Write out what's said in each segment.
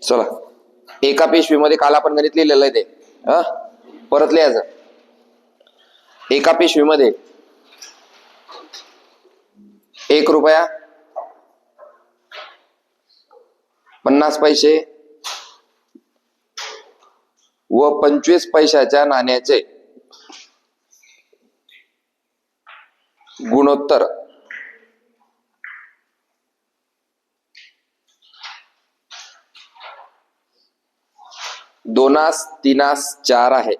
चला, एका पिशवीमध्ये काल आपण गणित लिहिलेलं आहे ते परत लिहायचं. एका पिशवीमध्ये 1 रुपया 50 पैसे व 25 पैशाच्या नाण्याचे गुणोत्तर दोनास तीनास 4 आहे.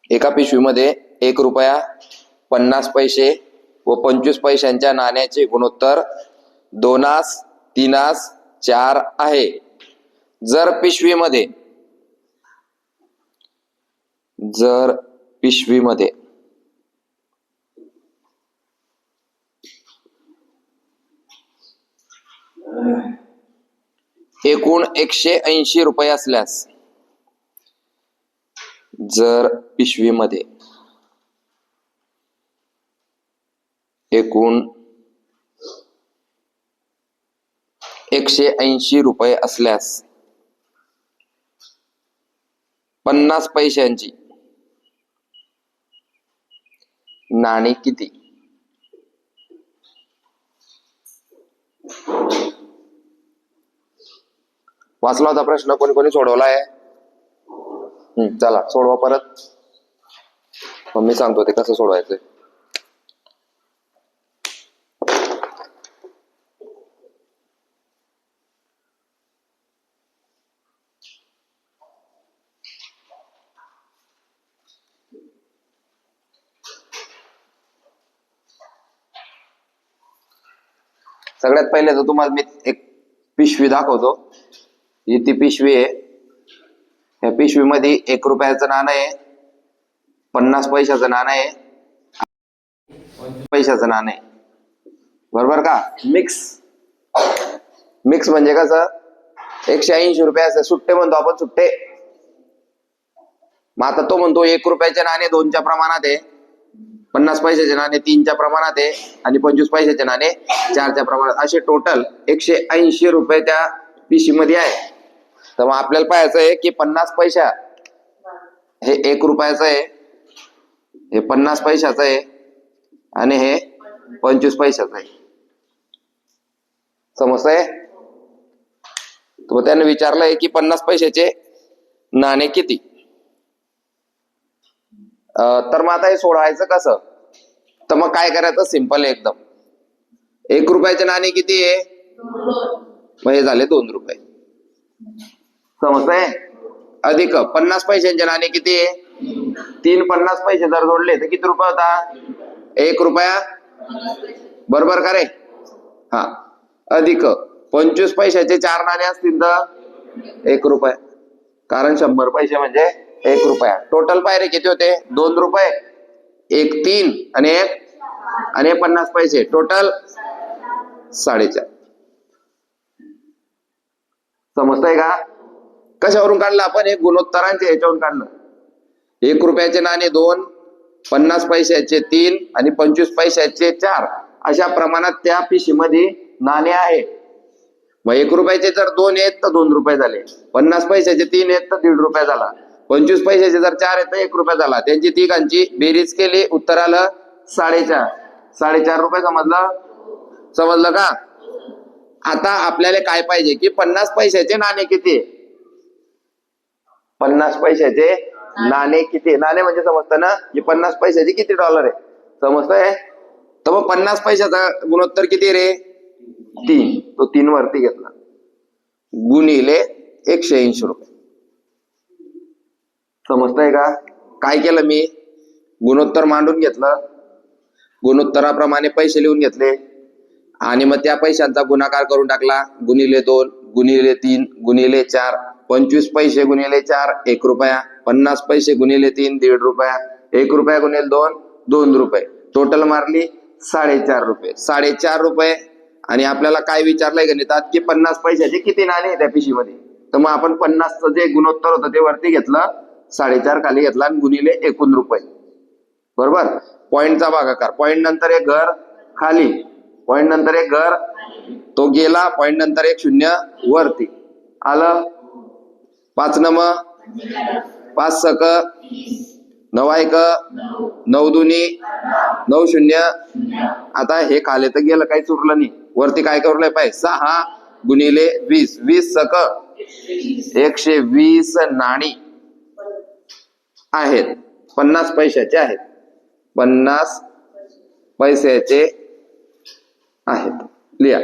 एका पिशवीमध्ये 1 रुपया 50 पैसे व 25 पैशांच्या नाण्याचे गुणोत्तर दोनास तीनास 4 आहे. जर पिशवीमध्ये एकूण 180 रुपये असल्यास, जर पिशवीमध्ये एकूण 180 रुपये असल्यास 50 पैशांची नाणी किती? वाचला होता प्रश्न, कोणी कोणी सोडवला आहे? चला सोडवा परत, मग मी सांगतो ते कसं सोडवायचं. सगळ्यात पहिले तर तुम्हाला मी एक पिशवी दाखवतो. ही ती पिशवी आहे. या पिशवीमध्ये 1 रुपयाचं नाणं आहे, 50 पैशाचं नाणं आहे, 25 पैशाचं नाणं आहे. बरोबर का? मिक्स म्हणजे कसं, 180 रुपये असं सुट्टे म्हणतो आपण, सुट्टे. मग आता तो म्हणतो 1 रुपयाचे नाणे 2च्या प्रमाणात आहे, 50 पैशाचे नाणे 3च्या प्रमाणात आहे आणि 25 पैशाचे नाणे 4च्या प्रमाणात. असे टोटल 180 रुपये त्या पिशवीमध्ये आहे. तर मग आपल्याला पाहायचं आहे की 50 पैसा हे 1 रुपयाचं आहे, हे 50 पैशाचं आहे आणि हे 25 पैशाचं आहे. समजतंय? तर त्याने विचारलंय की 50 पैशाचे नाणे किती. तर मग आता हे सोडवायचं कसं? तर मग काय करायचं, सिंपल आहे एकदम. 1 रुपयाचे नाणे किती आहे? मग हे झाले 2 रुपये. समजतंय? अधिक 50 पैशांचे नाणे किती आहे? 3 50 पैसे जर जोडले तर किती रुपये होता? 1 रुपया. बरोबर का रे? हा. अधिक 25 पैशाचे 4 नाणे असतील तर 1 रुपया, कारण 100 पैसे म्हणजे 1 रुपया. टोटल पायरे किती होते? 2 रुपये, 1 3 आणि 50 पैसे, टोटल 4.5. समजतंय का? कशावरून काढलं आपण? हे गुणोत्तरांच्या ह्याच्यावरून काढलं. 1 रुपयाचे नाणे 2, 50 पैशाचे 3 आणि 25 पैशाचे 4 अशा प्रमाणात त्या पिशवीमध्ये नाणे आहे. मग 1 रुपयाचे जर 2 आहेत तर 2 रुपये झाले, 50 पैशाचे 3 आहेत तर 1.5 रुपये झाला, 25 पैशाचे जर 4 आहेत तर 1 रुपये झाला. त्यांची तिघांची बेरीज केली, उत्तर आलं 4.5. 4.5 रुपये. समजलं का? आता आपल्याला काय पाहिजे की 50 पैशाचे नाणे किती? 50 पैशाचे नाणे किती? नाणे म्हणजे समजतं ना, की 50 पैशाचे किती डॉलर आहे? समजतंय? तर मग 50 पैशाचा गुणोत्तर किती रे? 3. तो 3 वरती घेतला, गुणिले 180 रुपये. समजतंय का? काय केलं मी? गुणोत्तर मांडून घेतलं, गुणोत्तराप्रमाणे पैसे लिहून घेतले आणि मग त्या पैशांचा गुणाकार करून टाकला. गुणिले 2 गुणिले 3 गुणिले 4. 25 पैसे गुणिले 4 1 रुपया, 50 पैसे गुणिले 3 1.5 रुपया, 1 रुपया गुणिले 2 2 रुपये. टोटल मारली 4.5 रुपये. 4.5 रुपये. आणि आपल्याला काय विचारलंय गणितात की 50 पैशाचे किती नाणे आहे त्या पिशवीमध्ये. तर मग आपण 50चं जे गुणोत्तर होतं ते वरती घेतलं, 4.5 खाली घेतला आणि गुणिले 1 रुपये. बरोबर? पॉइंटचा भागाकार, पॉइंट नंतर एक घर खाली, पॉइंट नंतर एक घर, तो गेला, पॉइंट नंतर एक शून्य वरती आलं. 5 नम 5 सक 9 एक 9 दुनी 9 शून्य. आता हे खाली तर गेलं, काहीच उरलं नाही. वरती काय करूलंय पाय 6 गुणिले 20, 20 सक 120 नाणी आहेत, 50 पैशाचे आहेत, 50 पैशाचे आहेत. लिहा.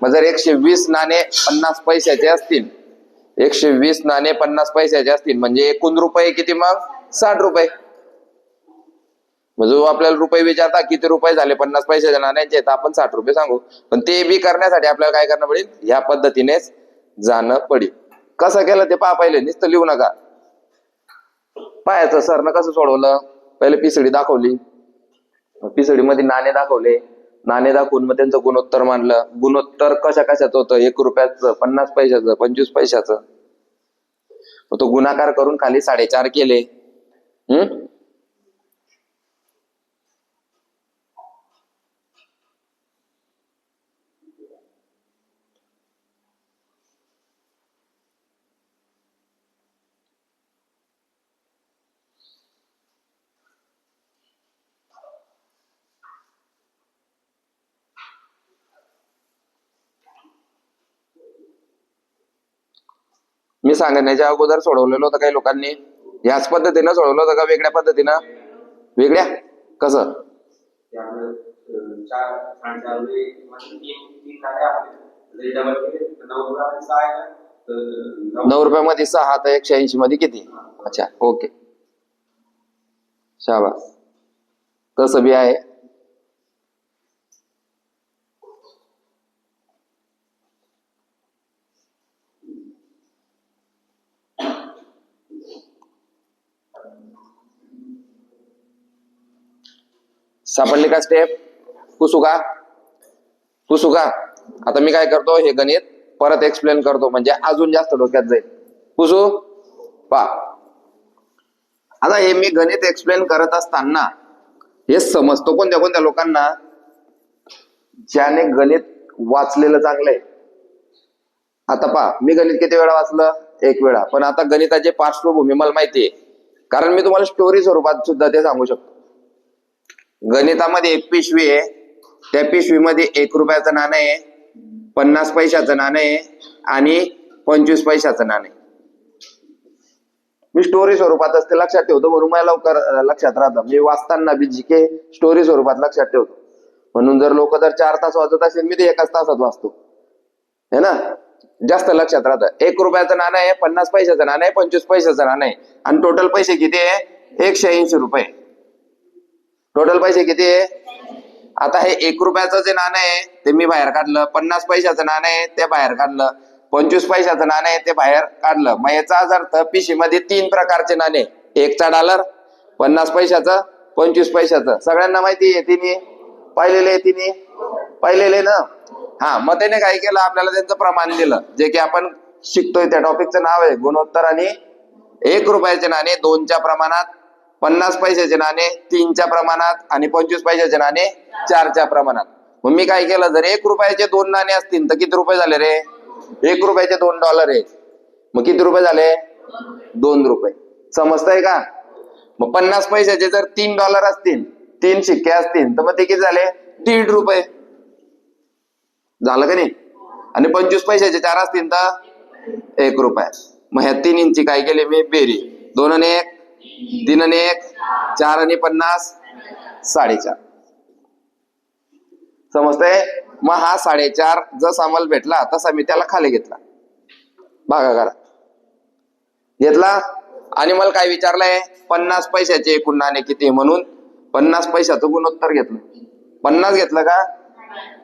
मग जर 120 नाणे 50 पैशाचे असतील, 120 नाणे 50 पैशाचे असतील म्हणजे एकूण रुपये किती? मग 60 रुपये. जो आपल्याला रुपये विचारता किती रुपये झाले 50 पैशाच्या नाण्यांचे, तर आपण 60 रुपये सांगू. पण ते बी करण्यासाठी आपल्याला काय करणं पडेल? ह्या पद्धतीनेच जाणं पडेल. कसं केलं ते पहा. पहिले नुसतं लिहू नका. पाहायचं सरनं कसं सोडवलं. पहिले पिसडी दाखवली, पिसडी मध्ये नाणे दाखवले, नाणे दाखवून मग त्यांचं गुणोत्तर मानलं. गुणोत्तर कशा कशाचं होतं? 1 रुपयाचं, 50 पैशाचं, 25 पैशाचं. तो गुणाकार करून खाली 4.5 केले. मी सांगण्याच्या अगोदर सोडवलेलं होतं काही लोकांनी. याच पद्धतीनं सोडवलं होतं का वेगळ्या पद्धतीनं? वेगळ्या कसं? 9 रुपयामध्ये 6 तर 180 मध्ये किती? अच्छा, ओके, शाबास. तसं बी आहे. सापडली का स्टेप? पुसू का? पुसू का? आता मी काय करतो, हे गणित परत एक्सप्लेन करतो म्हणजे अजून जास्त डोक्यात जाईल. पुसू पा. आता हे मी गणित एक्सप्लेन करत असताना हे समजतो कोणत्या कोणत्या लोकांना? ज्याने गणित वाचलेलं चांगलंय. आता पहा, मी गणित किती वेळा वाचलं? 1 वेळा. पण आता गणिताची पार्श्वभूमी मला माहितीये, कारण मी तुम्हाला स्टोरी स्वरूपात सुद्धा ते सांगू शकतो. गणितामध्ये एक पिशवी आहे, त्या पिशवीमध्ये 1 रुपयाचं नाणं आहे, 50 पैशाचं नाणं आहे आणि 25 पैशाचं नाणं आहे. मी स्टोरी स्वरूपात असते लक्षात ठेवतो, म्हणून मला लवकर लक्षात राहतं. मी वाचताना बी जीके स्टोरी स्वरूपात लक्षात ठेवतो. म्हणून जर लोक जर 4 तास वाचत असेल, मी ते 1 तासात वाचतो, है ना. जास्त लक्षात राहतं. 1 रुपयाचं नाणं आहे, 50 पैशाचं नाणं आहे, 25 पैशाचं नाणं आहे आणि टोटल पैसे किती आहे? 180 रुपये. टोटल पैसे किती आहे? आता हे 1 रुपयाचं जे नाणं आहे ते मी बाहेर काढलं, 50 पैशाचं नाणं आहे ते बाहेर काढलं, 25 पैशाचं नाणं आहे ते बाहेर काढलं. मग याचा अर्थ पिशवीमध्ये 3 प्रकारचे नाणे, 1चा डॉलर, 50 पैशाचं, 25 पैशाचं. सगळ्यांना माहिती आहे, तिने पाहिलेले, तिने पाहिलेले ना. हा, मग त्याने काय केलं? आपल्याला त्यांचं प्रमाण दिलं, जे की आपण शिकतोय. त्या टॉपिकचं नाव आहे गुणोत्तर. आणि 1 रुपयाचे नाणे 2च्या प्रमाणात, 50 पैशाचे नाणे 3च्या प्रमाणात आणि 25 पैशाचे नाणे 4च्या प्रमाणात. मग मी काय केलं? जर 1 रुपयाचे 2 नाणे असतील तर किती रुपये झाले रे? 1 रुपयाचे 2 डॉलर आहे, मग किती रुपये झाले? 2 रुपये. समजतंय का? मग 50 पैशाचे जर 3 डॉलर असतील, 3 शिक्के असतील, तर मग ते किती झाले? 1.5 रुपये. झालं का नाही? आणि 25 पैशाचे 4 असतील तर 1 रुपया. मग ह्या 3 इंची काय केले मी? बेरी. 2 आणि 1 3 आणि 1 4 आणि 50 4.5. समजतंय? मग हा 4.5 जसा मला भेटला तसा मी त्याला खाली घेतला, भागाकारात घेतला. आणि मला काय विचारलंय? 50 पैशाचे एकूण नाणे किती? म्हणून 50 पैशाचं गुणोत्तर घेतलं. 50 घेतलं का?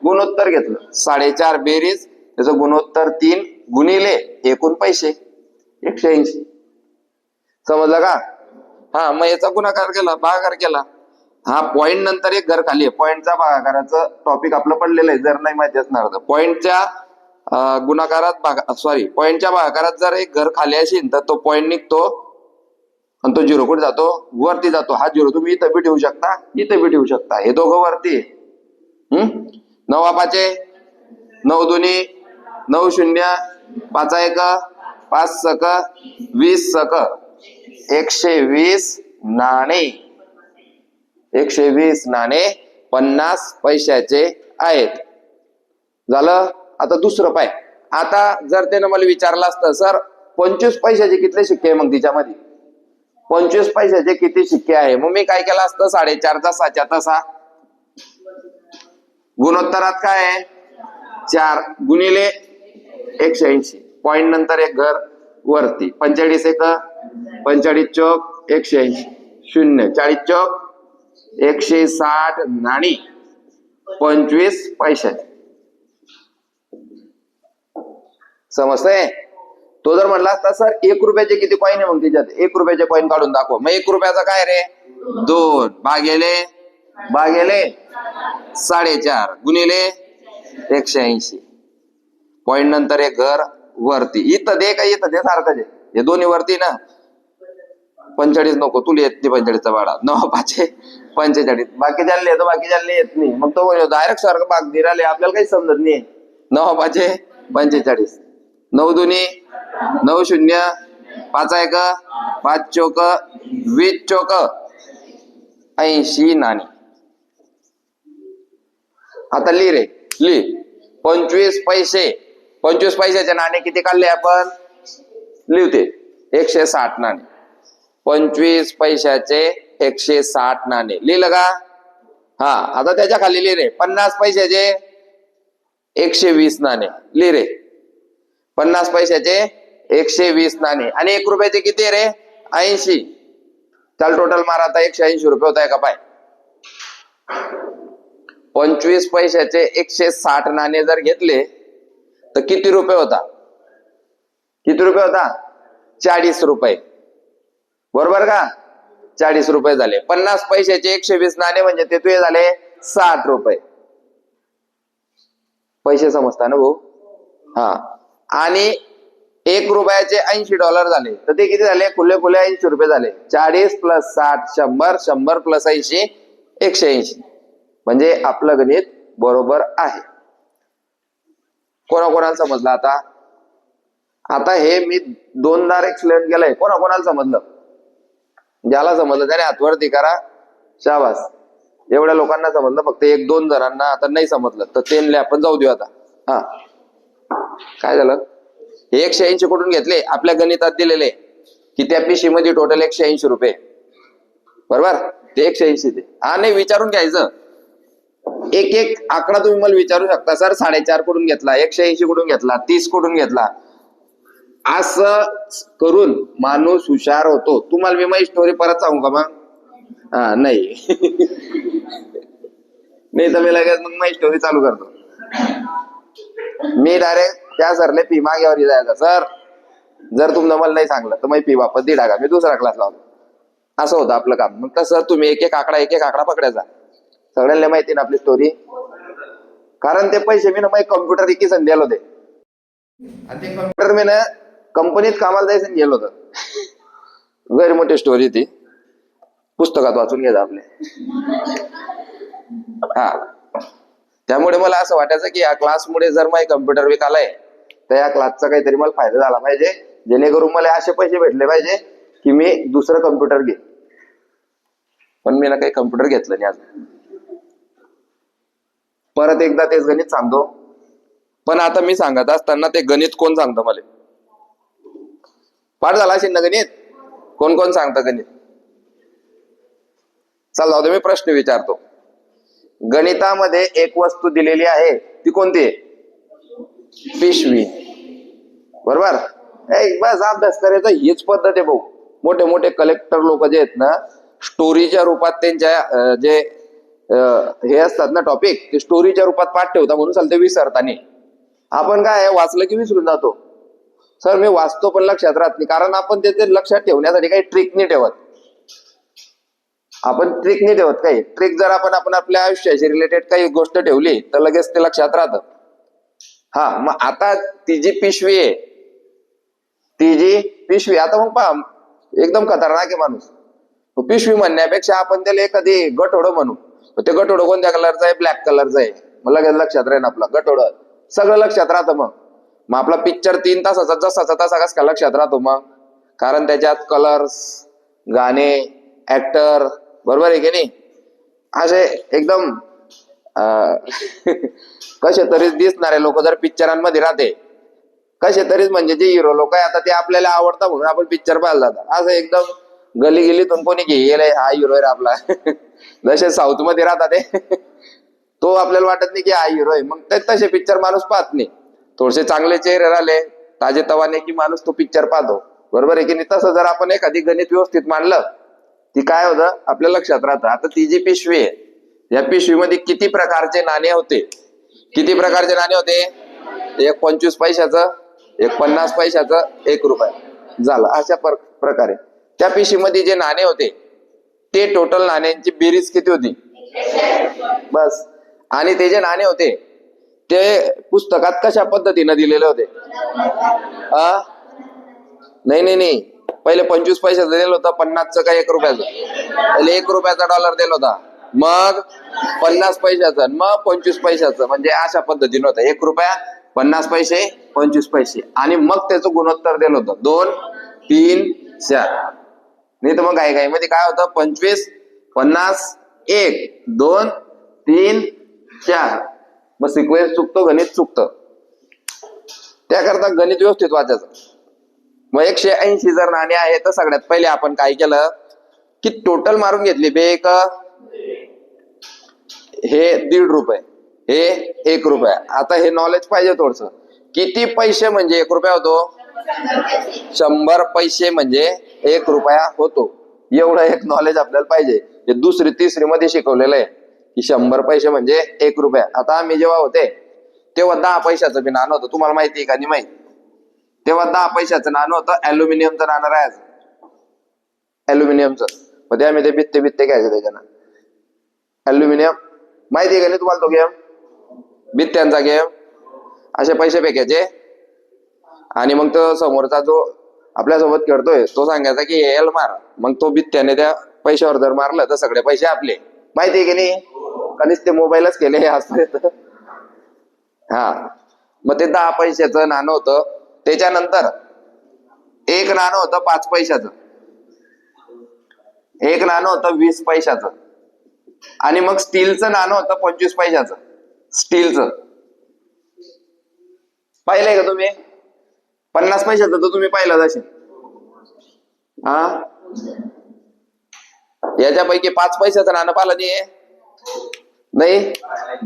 गुणोत्तर घेतलं. 4.5 बेरीज त्याचं गुणोत्तर 3 गुणिले एकूण पैसे 180. समजलं का? हा, मग याचा गुणाकार केला, भागाकार केला. हा, पॉइंट नंतर एक घर खाली आहे. पॉइंटचा भागाकाराचं टॉपिक आपलं पडलेलं आहे, जर नाही माहिती असणार तर. पॉइंटच्या गुणाकारात पॉइंटच्या भागाकारात जर एक घर खाली असेल तर तो पॉइंट निघतो आणि तो 0 कुठे जातो? वरती जातो. हा 0 तुम्ही इथं बी ठेवू शकता, इथं बी ठेवू शकता. हे दोघं वरती. 9 पाचे 9 दुनी 9 शून्य 5 एक 5 सक 20 सक 120 नाणे 120 नाणे 50 पैशाचे आहेत. झालं. आता दुसरं पाय. आता जर त्यानं मला विचारलं असतं सर 25 पैशाचे किती शिक्के आहे, मग तिच्यामध्ये 25 पैशाचे किती शिक्के आहे, मग मी काय केलं असतं 4.5चा 6च्या तसा गुणोत्तरात काय आहे 4 गुणिले 180 पॉइंट नंतर एक घर वरती 45 एक 45 चौक 180 शून्य 40 चौक 160 नाणी 25 पैशाचे. समजतंय. तो जर म्हणला असता सर 1 रुपयाचे किती कॉईन आहे, मग त्याच्यात 1 रुपयाचे कॉईन काढून दाखव. मग 1 रुपयाचा काय रे 2 भागेले 4.5 गुणिले 180 पॉइंट नंतर एक घर वरती. इथं दे काय इथं दे सारखं दे, हे दोन्ही वरती ना. 45 नको तुला येत नाही 45चा भाडा. 9 पाचे 45 बाकी चालले येतो बाकी चालले येत नाही. मग तो डायरेक्ट सारखं भाग दिराले आपल्याला काही समजत नाही. 9 पाचे 45 9 दुनी 9 शून्य 5 एक 5 चौक 20 चौक 80 नाणी. आता लिह रे लिह 25 पैसे 25 पैशाचे नाणे किती काढले आपण लिहते 160 नाणे. 25 पैशाचे 160 नाणे लिहिलं का. हा. आता त्याच्या खाली लिह रे 50 पैशाचे 120 नाणे लिह रे 50 पैशाचे 120 नाणे. आणि 1 रुपयाचे किती रे 80. चल टोटल मारा आता 180 रुपये होत आहे का पाय. 25 पैशाचे 160 नाणे जर घेतले तर किती रुपये होता 40 रुपये. बरोबर का 40 रुपये झाले. 50 पैशाचे 120 नाणे म्हणजे ते तुझे झाले 60 रुपये. पैसे समजता ना भाऊ. हा. आणि 1 रुपयाचे $80 झाले तर ते किती झाले खुले 80 रुपये झाले. 40 प्लस 60 100 100 प्लस 80 180. म्हणजे आपलं गणित बरोबर आहे. कोणाकोणाला समजलं आता. आता हे मी 2दा एक्सप्लेन केलंय. कोणाकोणाला समजलं. ज्याला समजलं त्याने हातवरती करा शाबास. एवढ्या लोकांना समजलं. फक्त 1-2 जणांना आता नाही समजलं तर त्यांना आपण जाऊ देऊ आता. हा काय झालं हे 180 कुठून घेतले आपल्या गणितात दिलेले की त्या पिशी मध्ये टोटल 180 रुपये. बरोबर ते 180 ते. हा नाही विचारून घ्यायचं. एक आकडा तुम्ही मला विचारू शकता सर 4.5 कुठून घेतला 180 कुठून घेतला 30 कुठून घेतला. असं करून माणूस हुशार होतो. तुम्हाला मी माझी स्टोरी परत सांगू का मग. हा नाही नाही तर मी लगेच मग माझी स्टोरी चालू करतो. मी डायरेक्ट त्या सरले फी माग्यावर जायचा. सर जर तुम्ही मला नाही सांगलं तर मग फी वापस दे टाका मी दुसरा क्लास लावतो. असं होतं आपलं काम. मग तसं तुम्ही एक एक आकडा पकडायचा. सगळ्यांना माहिती ना आपली स्टोरी. कारण ते पैसे मी ना माझे कम्प्युटर इकी संध्याला होते आणि ते कम्प्युटर मी ना कंपनीत कामाला जायचं गेलो होतं. व्हेरी मोठी स्टोरी ती. पुस्तकात वाचून घ्यायचं आपले. हा त्यामुळे मला असं वाटायचं की या क्लासमुळे जर माझे कम्प्युटर विकालाय तर या क्लासचा काहीतरी मला फायदा झाला पाहिजे. जेणेकरून मला असे पैसे भेटले पाहिजे की मी दुसरं कम्प्युटर घे. पण मी ना काही कम्प्युटर घेतलं नाही अजून. परत एकदा तेच गणित सांगतो. पण आता मी सांगत असताना ते गणित कोण सांगतं मला. पाठ झाला असेल ना गणित. कोण सांगतं गणित. चल जाऊ दे मी प्रश्न विचारतो. गणितामध्ये एक वस्तू दिलेली आहे ती कोणती आहे पिशवी. बरोबर बस अभ्यास करायचा हीच पद्धत आहे भाऊ. मोठे मोठे कलेक्टर लोक जे आहेत ना स्टोरीच्या रूपात त्यांच्या जे हे असतात ना टॉपिक ते स्टोरीच्या रूपात पाठ ठेवता म्हणून चालते विसरता नाही. आपण काय वाचलं की विसरून जातो. सर मी वाचतो पण लक्षात राहत नाही. कारण आपण त्याचे लक्षात ठेवण्यासाठी काही ट्रिक नाही ठेवत. आपण ट्रिक नाही ठेवत. काही ट्रिक जर आपण आपल्या आयुष्याशी रिलेटेड काही गोष्ट ठेवली तर लगेच ते लक्षात राहतं. हा मग आता ती जी पिशवी आहे आता मग पहा एकदम खतरनाक आहे माणूस. पिशवी म्हणण्यापेक्षा आपण त्याला एखादी गठोडं म्हणू. ते गठोडं कोणत्या कलरचं आहे ब्लॅक कलरचं आहे. मग लगेच लक्षात राहील आपला गटोड सगळं लक्षात राहतं. मग आपला पिक्चर 3 तासाचा जसाचा तसा कस का लक्षात राहतो? मग कारण त्याच्यात कलर्स, गाणे, ऍक्टर, बरोबर आहे की नाही, असे एकदम कसे तरीच दिसणारे लोक जर पिक्चरांमध्ये राहते, कसे तरीच म्हणजे जे हिरो लोक आहे आता ते आपल्याला आवडतात म्हणून आपण पिक्चर पाहायला जातात. असं एकदम गली गेलीतून कोणी गेलाय हा हिरो आहे आपला जसे साऊथ मध्ये राहतात ते तो आपल्याला वाटत नाही की हा हिरो आहे. मग ते तसे पिक्चर माणूस पाहत नाही. थोडेसे चांगले चेहरे राहिले ताजे तवाने की माणूस तो पिक्चर पाहतो, बरोबर आहे की नाही. तसं जर आपण एखादी गणित व्यवस्थित मांडलं ती काय होतं आपल्या लक्षात राहतं. आता ती जी पिशवी आहे या पिशवीमध्ये किती प्रकारचे नाणे होते? किती प्रकारचे नाणे होते? एक 25 पैशाचं, एक 50 पैशाचं, 1 रुपया झालं. अशा प्रकारे त्या पिशवीमध्ये जे नाणे होते ते टोटल नाण्यांची बेरीज किती होती? बस. आणि ते जे नाणे होते ते पुस्तकात कशा पद्धतीने दिलेले होते? नाही, पहिले 25 पैशाचं दिलं होतं, 50चं का 1 रुपयाचं? पहिले 1 रुपयाचा डॉलर दिला होता, मग 50 पैशाचं, मग 25 पैशाचं. म्हणजे अशा पद्धतीने होतं 1 रुपया, 50 पैसे, 25 पैसे. आणि मग त्याचं गुणोत्तर दिलं होतं 2, 3, 4. नाही तर मग घाई मध्ये काय होतं? 25, 50, 1, 2, 3, 4. मग सिक्वेन्स चुकतो, गणित चुकतं. त्याकरता गणित व्यवस्थित वाचायचं. मग 180 जर नाणे आहे तर सगळ्यात पहिले आपण काय केलं की टोटल मारून घेतली. बेक हे 1.5 रुपये, हे 1 रुपया. आता हे नॉलेज पाहिजे थोडस. किती पैसे म्हणजे 1 रुपया होतो? 100 पैसे म्हणजे 1 रुपया होतो. एवढं एक नॉलेज आपल्याला पाहिजे. हे 2री 3री मध्ये शिकवलेलं आहे की 100 पैसे म्हणजे 1 रुपया. आता आम्ही जेव्हा होते तेव्हा 10 पैशाचं बी नाणं होतं. तुम्हाला माहिती आहे का? नाही माहिती. तेव्हा 10 पैशाचं नाणं होतं, अल्युमिनियमचं नाणं राहायचं, अल्युमिनियमचं. मग ते आम्ही ते बित्ते घ्यायचे त्याच्यानं. अल्युमिनियम माहिती आहे का नाही तुम्हाला? तो गेम, बित्त्यांचा गेम. असे पैसे फेकायचे आणि मग तो समोरचा जो आपल्यासोबत खेळतोय तो सांगायचा की एल मार. मग तो बित्त्याने त्या पैशावर जर मारलं तर सगळे पैसे आपले. माहिती आहे की नाही? कधीच ते मोबाईलच केले हे आजपर्यंत. हा, मग ते 10 पैशाचं नाणं होतं. त्याच्यानंतर एक नाणं होतं 5 पैशाचं, एक नाणं होतं 20 पैशाचं, आणि मग स्टीलचं नाणं होतं 25 पैशाचं. स्टीलचं पाहिलंय का तुम्ही? 50 पैशाचं तर तुम्ही पाहिलं जसे. हा, याच्यापैकी 5 पैशाचं नाणं पाहिलं नाही.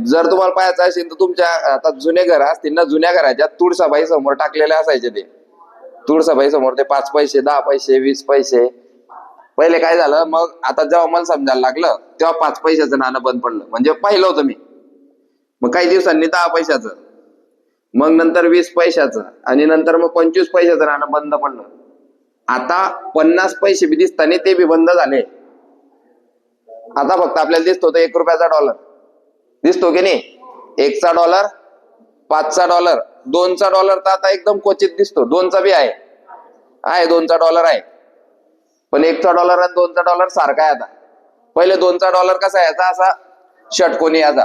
जर तुम्हाला पाहायचं असेल तर तुमच्या आता जुने घर असतील ना, जुन्या घराच्या तुळसाबाई समोर टाकलेले असायचे. ते तुळसाबाई समोर ते 5 पैसे, 10 पैसे, 20 पैसे. पहिले काय झालं, मग आता जेव्हा मला समजायला लागलं तेव्हा 5 पैशाचं नाणं बंद पडलं. म्हणजे पाहिलं होतं मी. मग काही दिवसांनी 10 पैशाचं, मग नंतर 20 पैशाचं, आणि नंतर मग 25 पैशाचं नाणं बंद पडलं. आता 50 पैसे बी दिसताना ते बी बंद झाले. आता फक्त आपल्याला दिसतो तो 1 रुपयाचा डॉलर दिसतो की नाही? 1चा डॉलर, 5चा डॉलर, 2चा डॉलर तर आता एकदम क्वचित दिसतो. 2चा बी आहे, 2चा डॉलर आहे. पण 1चा डॉलर आणि 2चा डॉलर सारखा आहे आता. पहिले 2चा डॉलर कसा यायचा? असा षटकोनी याचा,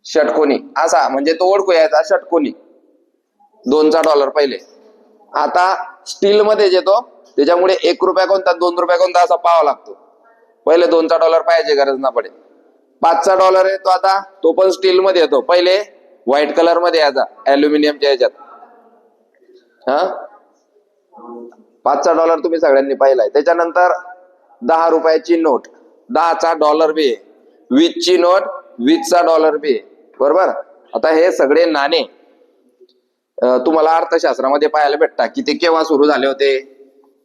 षटकोनी असा, म्हणजे तो ओळखू यायचा षटकोनी 2चा डॉलर पहिले. आता स्टील मध्ये येतो त्याच्यामुळे 1 रुपया कोणता, 2 रुपया कोणता असा पाहावा लागतो. पहिले 2चा डॉलर पाहायची गरज ना पडे. 5चा डॉलर आहे तो आता, तो पण स्टील मध्ये येतो. पहिले व्हाईट कलर मध्ये यायचा, अल्युमिनियमच्या याच्यात. हा, 5चा डॉलर तुम्ही सगळ्यांनी पाहिलाय. त्याच्यानंतर 10 रुपयाची नोट, 10चा डॉलर बी आहे. 20ची नोट, 20चा डॉलर बी आहे, बरोबर. आता हे सगळे नाणे तुम्हाला अर्थशास्त्रामध्ये पाहायला भेटतात की ते केव्हा सुरू झाले होते,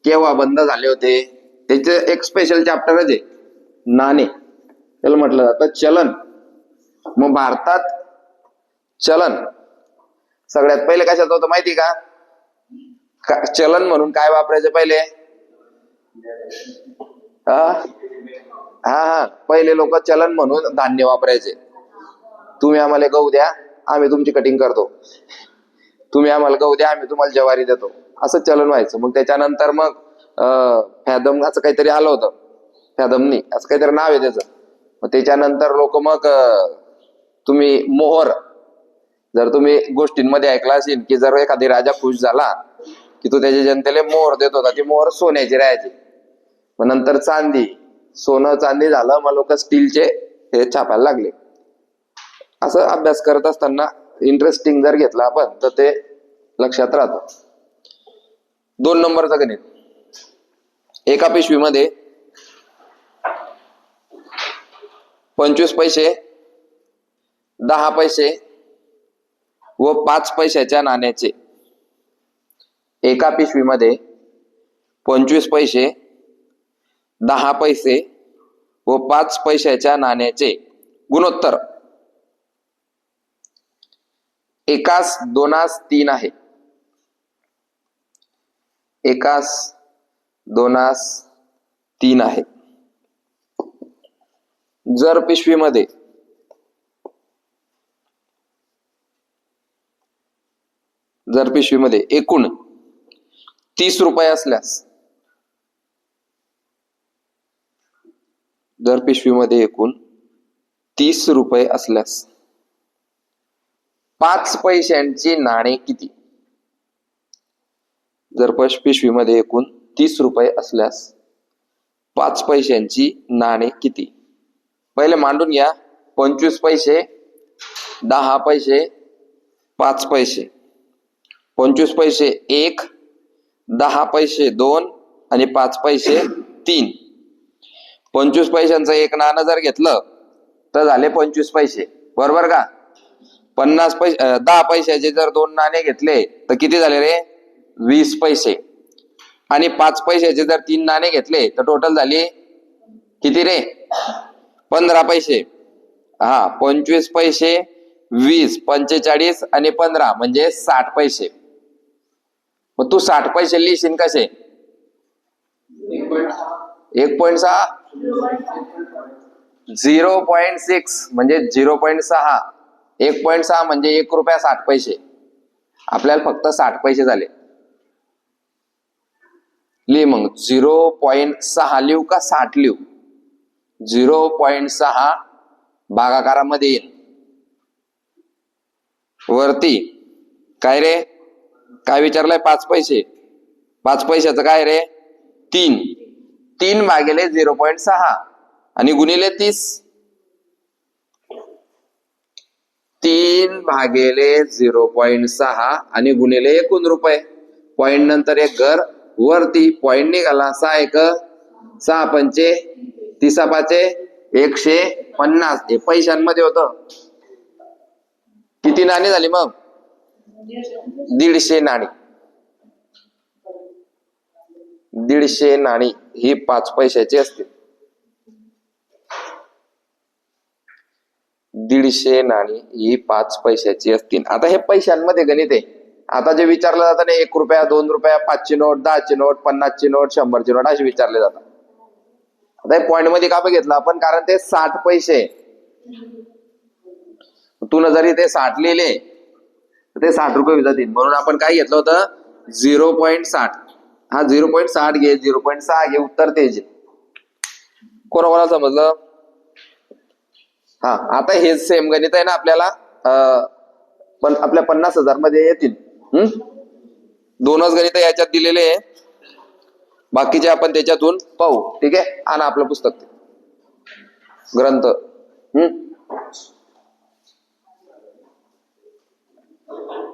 केव्हा बंद झाले होते. त्याचे एक स्पेशल चॅप्टरच आहे नाणे. त्याला म्हटलं जातं चलन. मग भारतात चलन सगळ्यात पहिले कशाचं होतं माहिती का? चलन म्हणून काय वापरायचे पहिले? हा, पहिले लोक चलन म्हणून धान्य वापरायचे. तुम्ही आम्हाला गहू द्या, आम्ही तुमची कटिंग करतो. तुम्ही आम्हाला गहू द्या, आम्ही तुम्हाला ज्वारी देतो. असं चलन व्हायचं. मग त्याच्यानंतर मग फॅदम असं काहीतरी आलं होतं, फॅदमनी असं काहीतरी नाव आहे त्याचं. मग त्याच्यानंतर लोक मग तुम्ही मोहर, जर तुम्ही गोष्टींमध्ये ऐकला असेल की जर एखादी राजा खुश झाला की तो त्याच्या जनतेला मोहर देत होता, ती मोहर सोन्याची राहायची. मग नंतर चांदी, सोनं चांदी झालं, मग लोक स्टीलचे हे छापायला लागले. असं अभ्यास करत असताना इंटरेस्टिंग जर घेतला आपण तर ते लक्षात राहतं. 2 नंबरचं गणित. एका पिशवीमध्ये 25 पैसे, 10 पैसे व 5 पैशाच्या नाण्याचे. एका पिशवीमध्ये 25 पैसे, 10 पैसे व 5 पैशाच्या नाण्याचे गुणोत्तर एकास दोनास 3 आहे. एकास दोनास 3 आहे. जर पिशवीमध्ये एकूण 30 रुपये असल्यास, जर पिशवीमध्ये एकूण 30 रुपये असल्यास 5 पैशांची नाणी किती? जर पिशवीमध्ये एकूण 30 रुपये असल्यास 5 पैशांची नाणी किती? पहिले मांडून घ्या. 25 पैसे, 10 पैसे, 5 पैसे. 25 पैसे 1, 10 पैसे 2 आणि 5 पैसे 3. 25 पैशांचं एक नाणं जर घेतलं तर झाले 25 पैसे, बरोबर का? 50 पैसे 10 पैशाचे जर 2 नाणे घेतले तर किती झाले रे? 20 पैसे. आणि 5 पैशाचे जर 3 नाणे घेतले तर टोटल झाले किती रे? 15 पैसे. हा, 25 पैसे, 20, 45 आणि 15 म्हणजे 60 पैसे. मग तू 60 पैसे लिहिशील कसे? 1.6, 0.6 म्हणजे 0.6. 1.6 म्हणजे 1 रुपया 60 पैसे. आपल्याला फक्त 60 पैसे झाले. लिह मग. 0.6 लिहू का 60 लिहू? 0.6 भागाकारामध्ये येईल. वरती काय रे? काय विचारलंय? 5 पैसे. 5 पैशाचं काय रे? 3. 3 भागिले 0.6 आणि गुणिले 30. 3 भागिले 0.6 आणि गुणिले 1 रुपये. पॉइंट नंतर एक घर वरती. पॉइंट निघाला. 6 1 6 पंचे 30 5 150. हे पैशांमध्ये होतं. किती नाणी झाली मग? 150 नाणी. 150 नाणी ही 5 पैशाची असते. 150 नाणी ही 5 पैशाची असतील. आता हे पैशांमध्ये गणित आहे. आता जे विचारलं जातं ना, 1 रुपया, 2 रुपया, 5 ची नोट, 10 ची नोट, 50 ची नोट, 100 ची नोट असे विचारले जातात. आता हे पॉइंट मध्ये का बघितलं आपण? कारण ते 60 पैसे. तू जरी ते 60 लिहिले तर ते 60 रुपये जातील. म्हणून आपण काय घेतलं होतं? 0.60. हा 0.60 घे, 0.6 घे, उत्तर तेच. कोणाला समजलं? हा, आता हे सेम गणित आहे ना आपल्याला, पण आपल्या 50,000 मध्ये येतील. 2च गणित याच्यात दिलेले आहे. बाकीचे आपण त्याच्यातून पाहू. ठीक आहे? आणा आपलं पुस्तक, ग्रंथ.